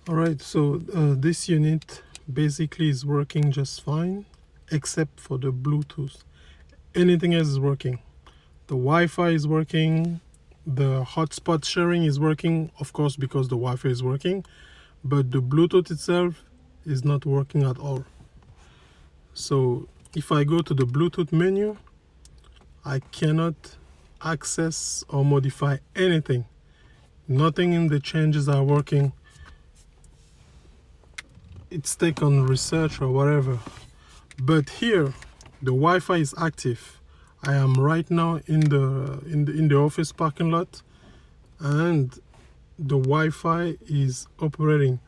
Alright, so this unit basically is working just fine, except for the Bluetooth. Anything else is working. The Wi-Fi is working, the hotspot sharing is working, of course, because the Wi-Fi is working, but the Bluetooth itself is not working at all. So if I go to the Bluetooth menu, I cannot access or modify anything. Nothing in the changes are working. It's stuck on research or whatever. But here, the Wi-Fi is active. I am right now in the office parking lot, and the Wi-Fi is operating.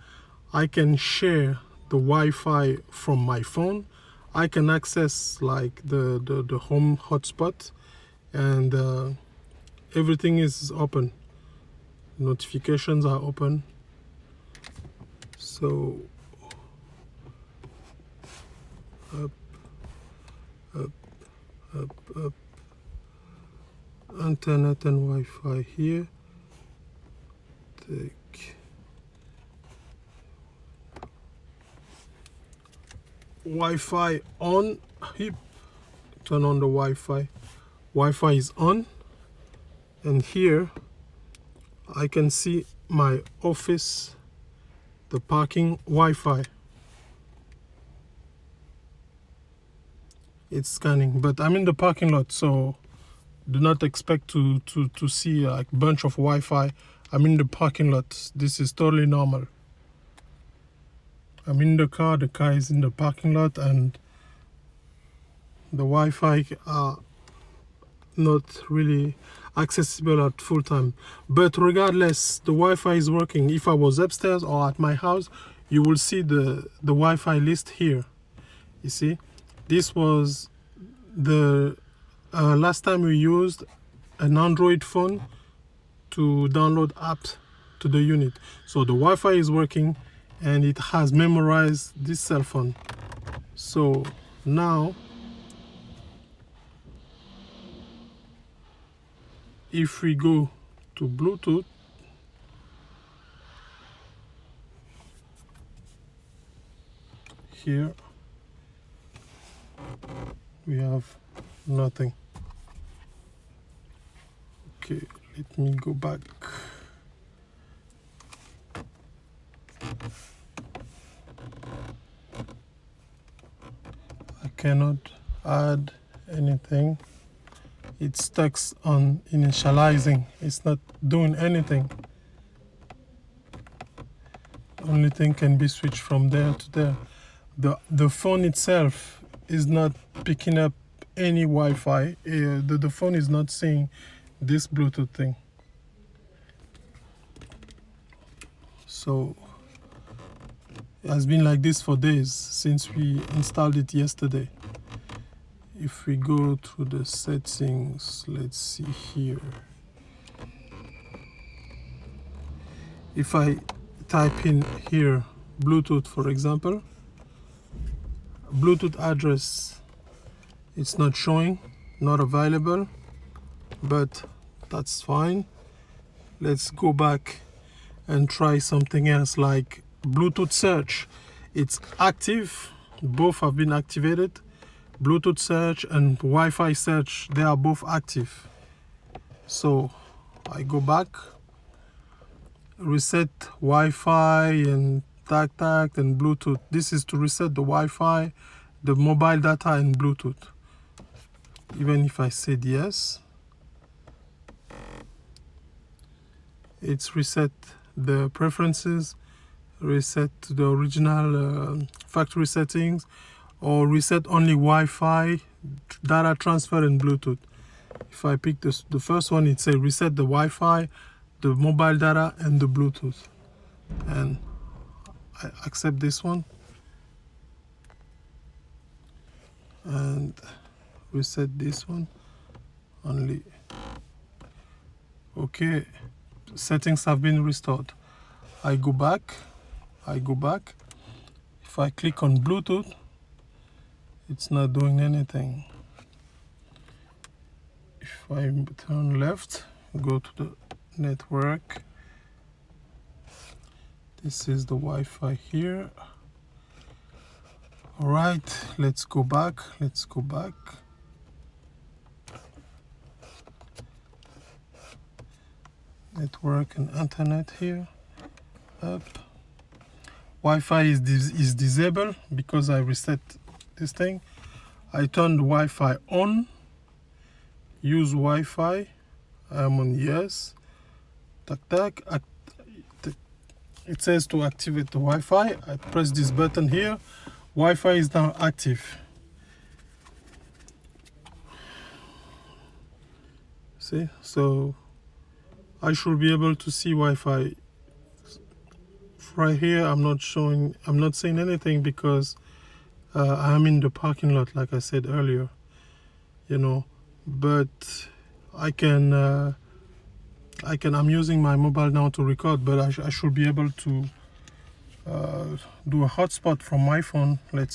I can share the Wi-Fi from my phone. I can access like the home hotspot, and everything is open. Notifications are open. So up, up, up. Internet and Wi-Fi here. Take Wi-Fi on. Hip. Turn on the Wi-Fi. Wi-Fi is on, and here I can see my office, the parking Wi-Fi. It's scanning, but I'm in the parking lot, so do not expect to see like a bunch of Wi-Fi. I'm in the parking lot. This is totally normal. I'm in the car is in the parking lot, and the Wi-Fi are not really accessible at full time. But regardless, the Wi-Fi is working. If I was upstairs or at my house, you will see the Wi-Fi list here. You see, this was the last time we used an Android phone to download apps to the unit. So the Wi-Fi is working, and it has memorized this cell phone. So now, if we go to Bluetooth, here we have nothing. Okay, let me go back. I cannot add anything. It's stuck on initializing. It's not doing anything. Only thing can be switched from there to there. The phone itself is not picking up any Wi-Fi. The phone is not seeing this Bluetooth thing. So it has been like this for days since we installed it yesterday. If we go to the settings, let's see here. If I type in here Bluetooth, for example, Bluetooth address, it's not showing, not available, but that's fine. Let's go back and try something else like Bluetooth search. It's active, both have been activated. Bluetooth search and Wi-Fi search, they are both active. So I go back, reset Wi-Fi and tac and Bluetooth. This is to reset the Wi-Fi, the mobile data, and Bluetooth. Even if I said yes, it's reset the preferences, reset the original factory settings, or reset only Wi-Fi, data transfer, and Bluetooth. If I pick the first one, it says reset the Wi-Fi, the mobile data, and the Bluetooth. And I accept this one. And reset this one only. Okay, settings have been restored. I go back. If I click on Bluetooth, it's not doing anything. If I turn left, go to the network, This is the Wi-Fi here. All right, let's go back. Network and internet here. Up. Wi-Fi is disabled because I reset this thing. I turned Wi-Fi on. Use Wi-Fi. I'm on yes. Tac. It says to activate the Wi-Fi. I press this button here. Wi-Fi is now active. See, so I should be able to see Wi-Fi. Right here, I'm not saying anything because I'm in the parking lot, like I said earlier, you know. But I'm using my mobile now to record, but I should be able to do a hotspot from my phone. Let's